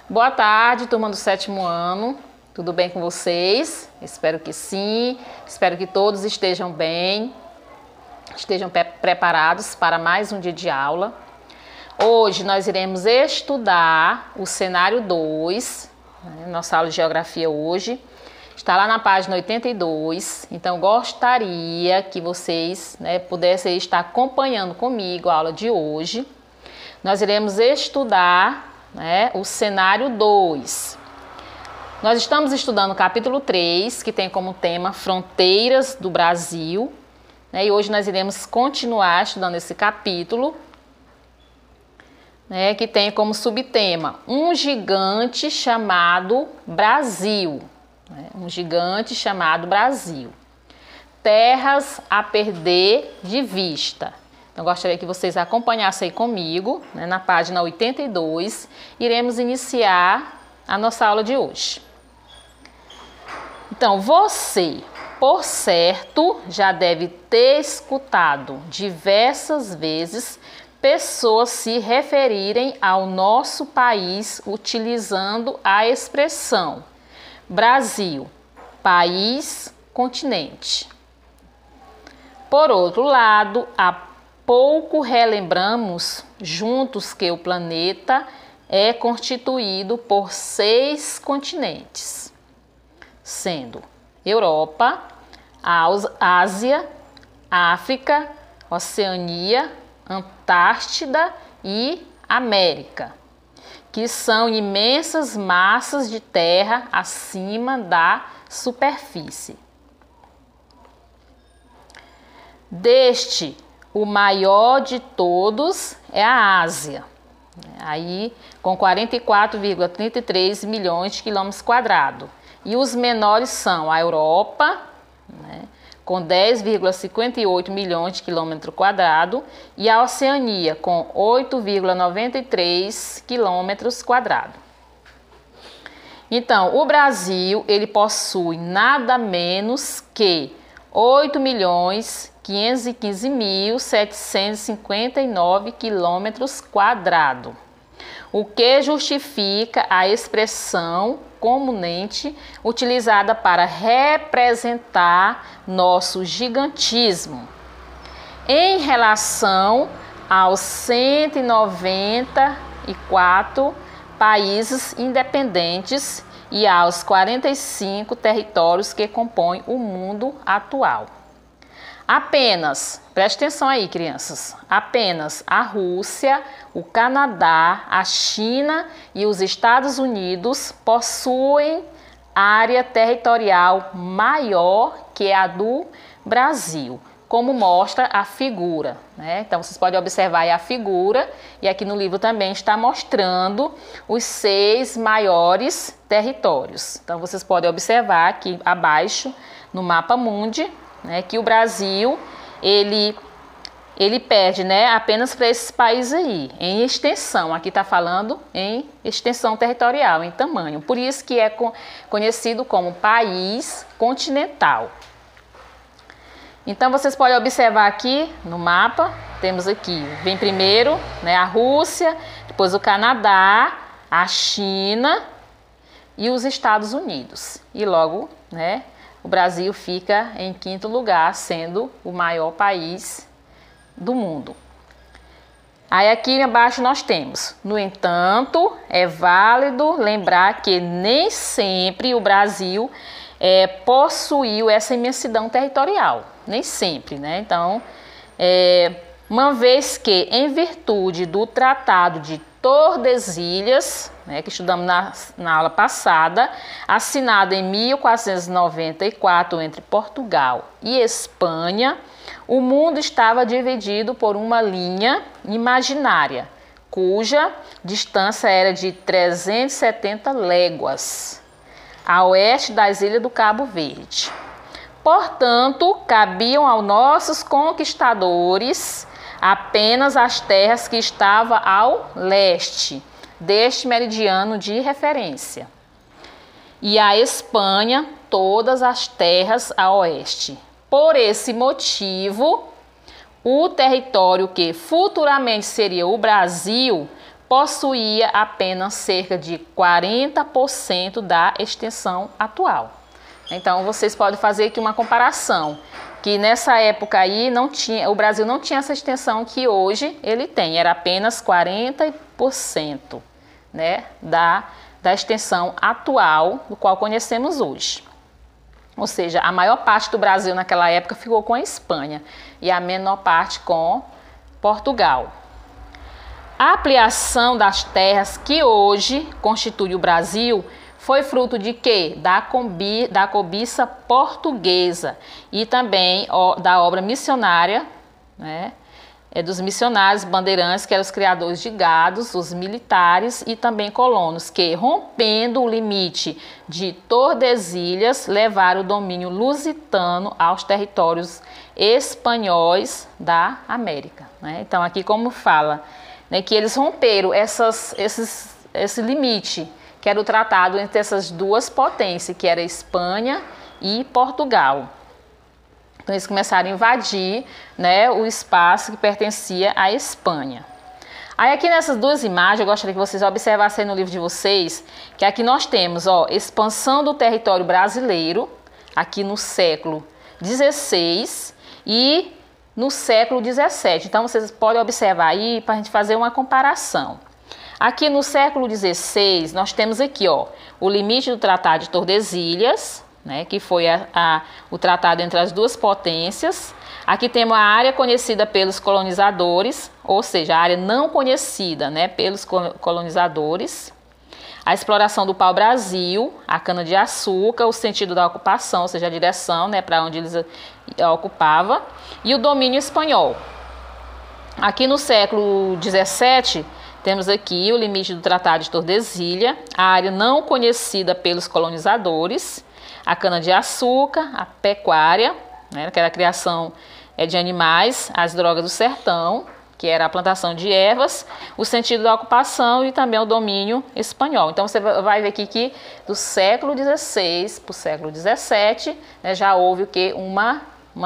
Boa tarde, turma do 7º ano. Tudo bem com vocês? Espero que sim. Espero que todos estejam bem, estejam preparados para mais um dia de aula. Hoje nós iremos estudar o cenário 2, nossa aula de geografia hoje. Está lá na página 82, então gostaria que vocês pudessem estar acompanhando comigo a aula de hoje. Nós iremos estudar o cenário 2. Nós estamos estudando o capítulo 3, que tem como tema Fronteiras do Brasil. E hoje nós iremos continuar estudando esse capítulo, que tem como subtema um gigante chamado Brasil. Um gigante chamado Brasil. Terras a perder de vista. Então, gostaria que vocês acompanhassem aí comigo, na página 82. Iremos iniciar a nossa aula de hoje. Então, você, por certo, já deve ter escutado diversas vezes pessoas se referirem ao nosso país utilizando a expressão Brasil, país, continente. Por outro lado, há pouco relembramos juntos que o planeta é constituído por 6 continentes, sendo Europa, Ásia, África, Oceania, Antártida e América, que são imensas massas de terra acima da superfície. Deste, o maior de todos é a Ásia, aí com 44,33 milhões de quilômetros quadrados. E os menores são a Europa, com 10,58 milhões de quilômetros quadrados, e a Oceania, com 8,93 quilômetros quadrados. Então, o Brasil, ele possui nada menos que 8.515.759 quilômetros quadrados, o que justifica a expressão comumente utilizada para representar nosso gigantismo em relação aos 194 países independentes e aos 45 territórios que compõem o mundo atual. Apenas, preste atenção aí, crianças, apenas a Rússia, o Canadá, a China e os Estados Unidos possuem área territorial maior que a do Brasil, como mostra a figura, Então, vocês podem observar aí a figura, e aqui no livro também está mostrando os 6 maiores territórios. Então, vocês podem observar aqui abaixo, no mapa mundi, que o Brasil, ele perde, apenas para esses países aí, em extensão. Aqui está falando em extensão territorial, em tamanho. Por isso que é conhecido como país continental. Então, vocês podem observar aqui no mapa, temos aqui, vem primeiro a Rússia, depois o Canadá, a China e os Estados Unidos. E logo, o Brasil fica em 5º lugar, sendo o maior país do mundo. Aí aqui abaixo nós temos, no entanto, é válido lembrar que nem sempre o Brasil possuiu essa imensidão territorial, nem sempre, Então, uma vez que, em virtude do Tratado de Tordesilhas, que estudamos na aula passada, assinado em 1494 entre Portugal e Espanha, o mundo estava dividido por uma linha imaginária, cuja distância era de 370 léguas, a oeste das ilhas do Cabo Verde. Portanto, cabiam aos nossos conquistadores apenas as terras que estavam ao leste deste meridiano de referência, e a Espanha todas as terras a oeste. Por esse motivo, o território que futuramente seria o Brasil possuía apenas cerca de 40% da extensão atual. Então, vocês podem fazer aqui uma comparação, que nessa época aí o Brasil não tinha essa extensão que hoje ele tem, era apenas 40%, né, da extensão atual, do qual conhecemos hoje. Ou seja, a maior parte do Brasil naquela época ficou com a Espanha e a menor parte com Portugal. A ampliação das terras que hoje constitui o Brasil foi fruto de quê? Da cobiça portuguesa e também da obra missionária, né? Dos missionários bandeirantes, que eram os criadores de gados, os militares e também colonos, que, rompendo o limite de Tordesilhas, levaram o domínio lusitano aos territórios espanhóis da América, né? Então, aqui como fala, né, que eles romperam esse limite, que era o tratado entre essas duas potências, que era Espanha e Portugal. Então, eles começaram a invadir, né, o espaço que pertencia à Espanha. Aí, aqui nessas duas imagens, eu gostaria que vocês observassem no livro de vocês, que aqui nós temos, ó, expansão do território brasileiro, aqui no século XVI e no século XVII. Então, vocês podem observar aí para a gente fazer uma comparação. Aqui no século XVI, nós temos aqui, ó, o limite do Tratado de Tordesilhas, né, que foi o tratado entre as duas potências. Aqui temos a área conhecida pelos colonizadores, ou seja, a área não conhecida, né, pelos colonizadores. A exploração do pau-brasil, a cana-de-açúcar, o sentido da ocupação, ou seja, a direção, né, para onde eles ocupavam, e o domínio espanhol. Aqui no século XVII, temos aqui o limite do Tratado de Tordesilhas, a área não conhecida pelos colonizadores, a cana-de-açúcar, a pecuária, né, que era a criação de animais, as drogas do sertão, que era a plantação de ervas, o sentido da ocupação e também o domínio espanhol. Então, você vai ver aqui que do século XVI para o século XVII, né, já houve o quê? Uma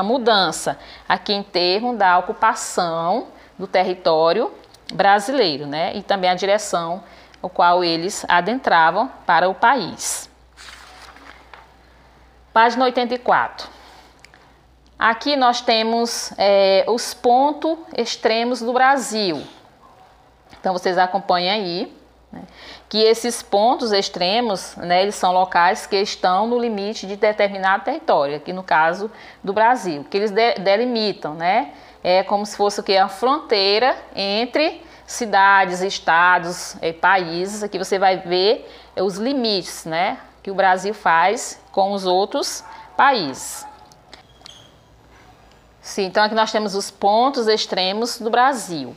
mudança aqui em termos da ocupação do território brasileiro, né, e também a direção ao qual eles adentravam para o país. Página 84. Aqui nós temos os pontos extremos do Brasil. Então, vocês acompanham aí, né, que esses pontos extremos, né, eles são locais que estão no limite de determinado território, aqui no caso do Brasil, que eles delimitam, né, como se fosse o que? A fronteira entre cidades, estados, países. Aqui você vai ver os limites, né, que o Brasil faz com os outros países. Sim, então aqui nós temos os pontos extremos do Brasil.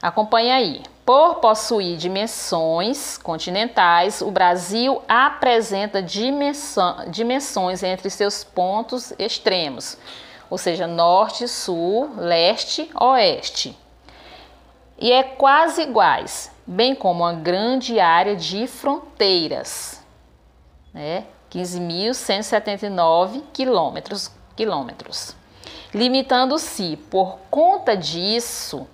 Acompanhe aí. Por possuir dimensões continentais, o Brasil apresenta dimensões entre seus pontos extremos, ou seja, norte, sul, leste, oeste. E é quase iguais, bem como uma grande área de fronteiras, né? 15.179 quilômetros, limitando-se, por conta disso,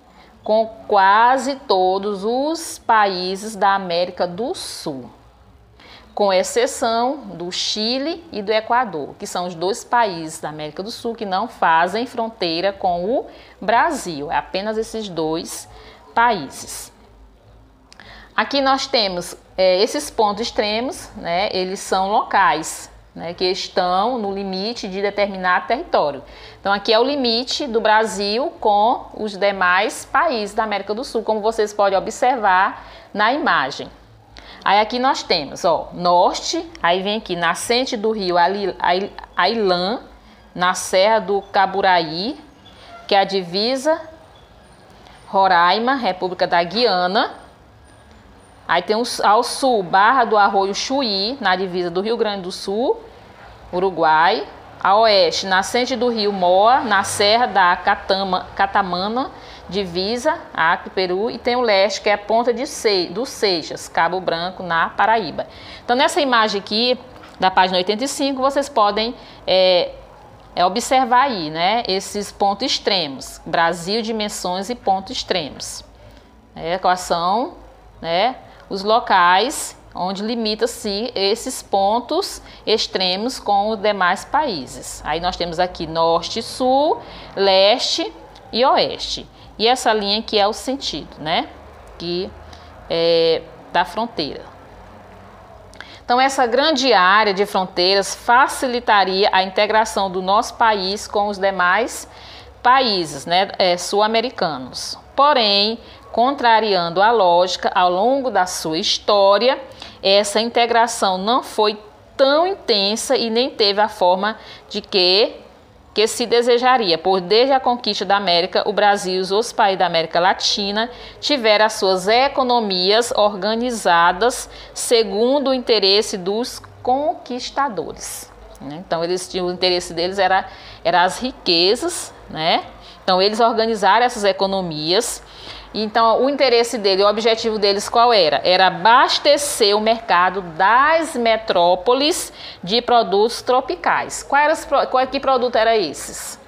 com quase todos os países da América do Sul, com exceção do Chile e do Equador, que são os dois países da América do Sul que não fazem fronteira com o Brasil. É apenas esses dois países. Aqui nós temos esses pontos extremos, né, eles são locais, né, que estão no limite de determinado território. Então, aqui é o limite do Brasil com os demais países da América do Sul, como vocês podem observar na imagem. Aí aqui nós temos, ó, norte, aí vem aqui, nascente do rio Ailã, na Serra do Caburaí, que é a divisa Roraima, República da Guiana. Aí tem ao sul, Barra do Arroio Chuí, na divisa do Rio Grande do Sul, Uruguai. A oeste, nascente do rio Moa, na Serra da Catamana, divisa, Acre, Peru. E tem o leste, que é a ponta do Seixas, Cabo Branco, na Paraíba. Então, nessa imagem aqui, da página 85, vocês podem observar aí, né, esses pontos extremos. Brasil, dimensões e pontos extremos. Quais são, né, os locais onde limita-se esses pontos extremos com os demais países. Aí nós temos aqui norte, sul, leste e oeste. E essa linha aqui é o sentido, né, da fronteira. Então, essa grande área de fronteiras facilitaria a integração do nosso país com os demais países, né, sul-americanos. Porém, contrariando a lógica, ao longo da sua história, essa integração não foi tão intensa e nem teve a forma de que se desejaria, pois desde a conquista da América, o Brasil e os outros países da América Latina tiveram as suas economias organizadas segundo o interesse dos conquistadores. Então, o interesse deles era as riquezas, né? Então, eles organizaram essas economias. Então, o interesse dele, o objetivo deles qual era? Era abastecer o mercado das metrópoles de produtos tropicais. Que produto era esses?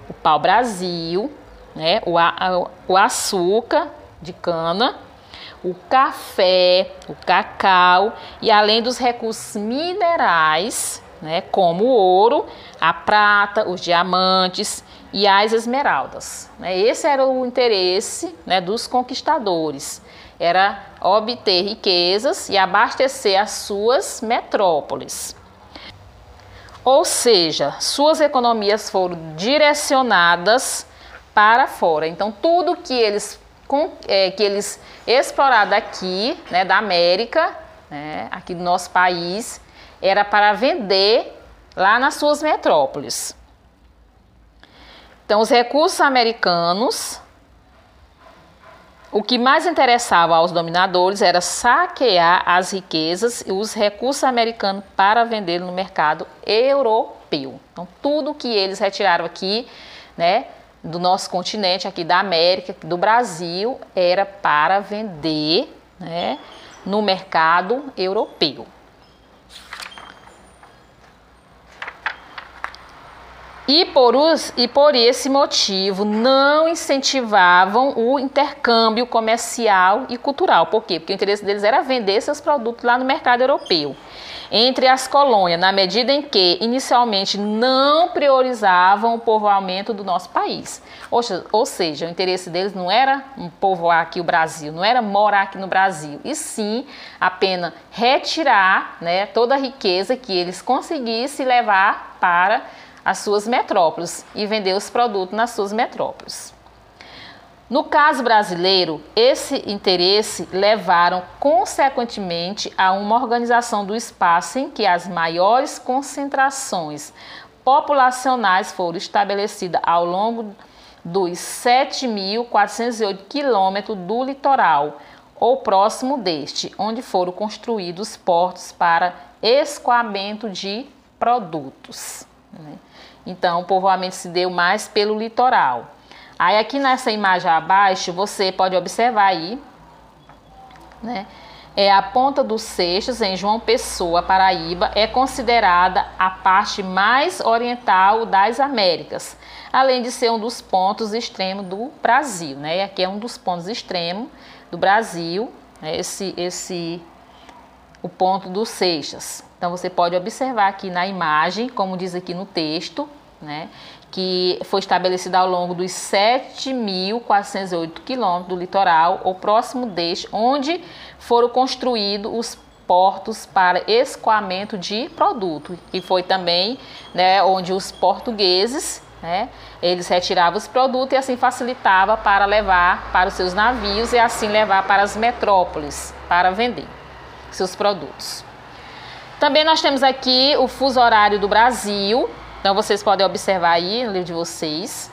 O pau-brasil, né? O açúcar de cana, o café, o cacau e além dos recursos minerais, né? Como o ouro, a prata, os diamantes e as esmeraldas. Esse era o interesse, né, dos conquistadores, era obter riquezas e abastecer as suas metrópoles. Ou seja, suas economias foram direcionadas para fora. Então, tudo que eles exploraram aqui, né, da América, né, aqui do nosso país, era para vender lá nas suas metrópoles. Então, os recursos americanos, o que mais interessava aos dominadores era saquear as riquezas e os recursos americanos para vender no mercado europeu. Então, tudo que eles retiraram aqui, né, do nosso continente, aqui da América, do Brasil, era para vender, né, no mercado europeu. E por esse motivo não incentivavam o intercâmbio comercial e cultural. Por quê? Porque o interesse deles era vender seus produtos lá no mercado europeu. Entre as colônias, na medida em que inicialmente não priorizavam o povoamento do nosso país. Ou seja, o interesse deles não era povoar aqui o Brasil, não era morar aqui no Brasil, e sim apenas retirar, né, toda a riqueza que eles conseguissem levar para as suas metrópoles e vender os produtos nas suas metrópoles. No caso brasileiro, esse interesse levaram consequentemente a uma organização do espaço em que as maiores concentrações populacionais foram estabelecidas ao longo dos 7.408 quilômetros do litoral, ou próximo deste, onde foram construídos portos para escoamento de produtos. Então, o povoamento se deu mais pelo litoral. Aí, aqui nessa imagem abaixo, você pode observar aí, né? A Ponta dos Seixos, em João Pessoa, Paraíba, é considerada a parte mais oriental das Américas, além de ser um dos pontos extremos do Brasil, né? Aqui é um dos pontos extremos do Brasil, né? O Ponto dos Seixas. Então, você pode observar aqui na imagem, como diz aqui no texto, né, que foi estabelecida ao longo dos 7.408 quilômetros do litoral, ou próximo deste, onde foram construídos os portos para escoamento de produto. E foi também, né, onde os portugueses, né, eles retiravam os produtos e assim facilitava para levar para os seus navios e assim levar para as metrópoles para vender seus produtos. Também nós temos aqui o fuso horário do Brasil. Então, vocês podem observar aí no livro de vocês,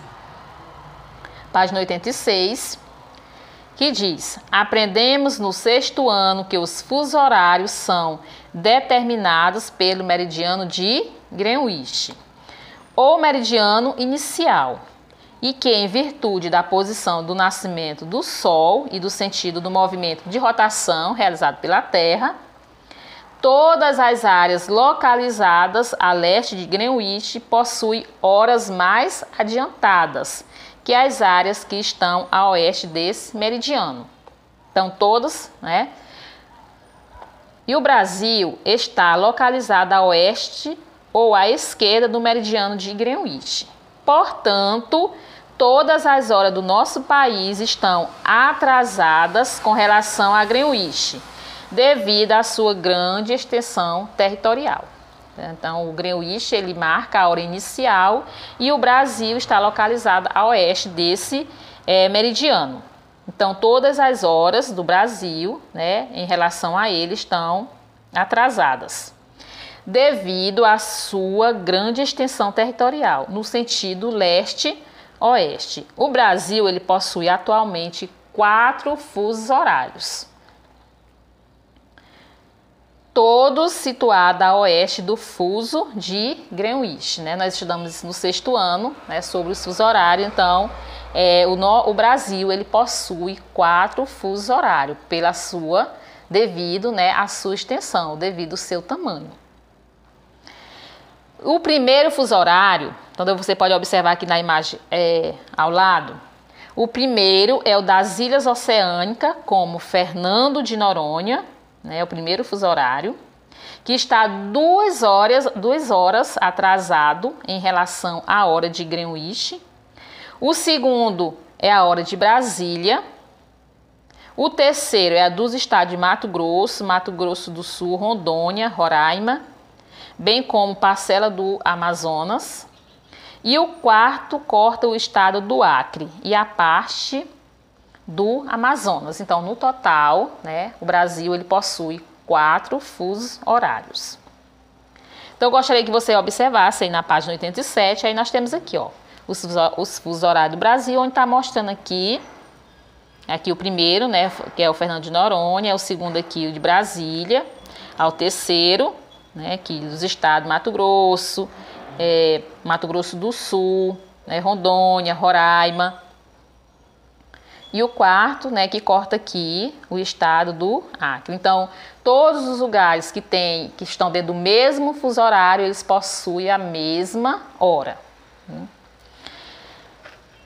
página 86, que diz: aprendemos no 6º ano que os fusos horários são determinados pelo meridiano de Greenwich, ou meridiano inicial, e que, em virtude da posição do nascimento do Sol e do sentido do movimento de rotação realizado pela Terra, todas as áreas localizadas a leste de Greenwich possuem horas mais adiantadas que as áreas que estão a oeste desse meridiano. Então, todos, né? E o Brasil está localizado a oeste ou à esquerda do meridiano de Greenwich. Portanto, todas as horas do nosso país estão atrasadas com relação a Greenwich, devido à sua grande extensão territorial. Então, o Greenwich ele marca a hora inicial e o Brasil está localizado a oeste desse meridiano. Então, todas as horas do Brasil, né, em relação a ele, estão atrasadas, devido à sua grande extensão territorial, no sentido leste-oeste. O Brasil ele possui atualmente 4 fusos horários, todos situados a oeste do fuso de Greenwich, né? Nós estudamos no 6º ano, né, sobre os fusos horários. Então, o Brasil ele possui 4 fusos horários devido, né, à sua extensão, devido ao seu tamanho. O primeiro fuso horário, então você pode observar aqui na imagem ao lado, o primeiro é o das Ilhas Oceânicas, como Fernando de Noronha, né, o primeiro fuso horário, que está 2 horas atrasado em relação à hora de Greenwich. O segundo é a hora de Brasília. O terceiro é a dos estados de Mato Grosso do Sul, Rondônia, Roraima, bem como parcela do Amazonas. E o quarto corta o estado do Acre e a parte do Amazonas. Então, no total, né, o Brasil ele possui 4 fusos horários. Então, eu gostaria que você observasse aí na página 87, aí nós temos aqui, ó, os fusos horários do Brasil, onde está mostrando aqui o primeiro, né, que é o Fernando de Noronha, o segundo aqui o de Brasília, ao terceiro, né, aqui dos estados Mato Grosso do Sul, né, Rondônia, Roraima. E o quarto, né, que corta aqui o estado do Acre. Então, todos os lugares que estão dentro do mesmo fuso horário, eles possuem a mesma hora.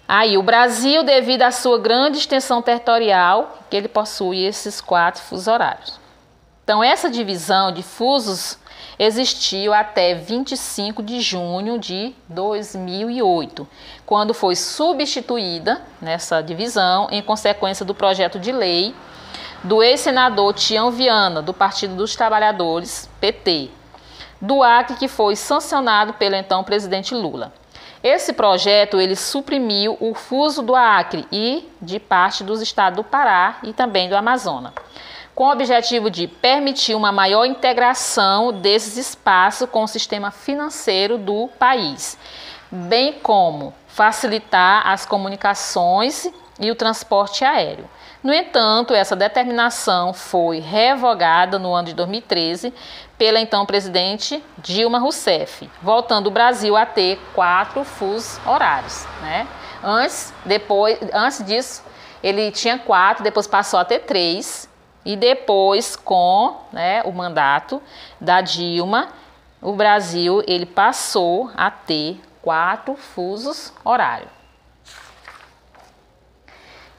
Aí, o Brasil, devido à sua grande extensão territorial, que ele possui esses 4 fusos horários. Então, essa divisão de fusos existiu até 25 de junho de 2008, quando foi substituída nessa divisão em consequência do projeto de lei do ex-senador Tião Viana, do Partido dos Trabalhadores, PT, do Acre, que foi sancionado pelo então presidente Lula. Esse projeto ele suprimiu o fuso do Acre e de parte dos estados do Pará e também do Amazonas, com o objetivo de permitir uma maior integração desses espaços com o sistema financeiro do país, bem como facilitar as comunicações e o transporte aéreo. No entanto, essa determinação foi revogada no ano de 2013 pela então presidente Dilma Rousseff, voltando o Brasil a ter 4 fusos horários, né? Antes disso, ele tinha 4, depois passou a ter 3, e depois, com, né, o mandato da Dilma, o Brasil ele passou a ter 4 fusos horários.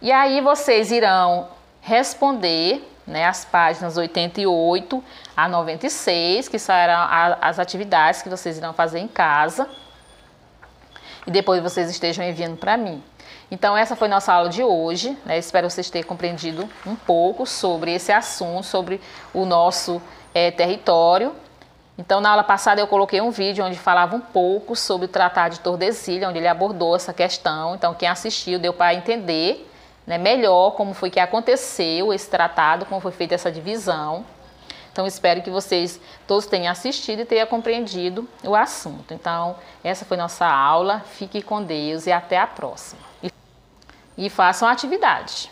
E aí vocês irão responder, né, as páginas 88 a 96, que serão as atividades que vocês irão fazer em casa. E depois vocês estejam enviando para mim. Então, essa foi nossa aula de hoje, né? Espero vocês terem compreendido um pouco sobre esse assunto, sobre o nosso território. Então, na aula passada eu coloquei um vídeo onde falava um pouco sobre o Tratado de Tordesilhas, onde ele abordou essa questão. Então, quem assistiu deu para entender, né, melhor como foi que aconteceu esse tratado, como foi feita essa divisão. Então, espero que vocês todos tenham assistido e tenham compreendido o assunto. Então, essa foi nossa aula. Fique com Deus e até a próxima. E façam a atividade.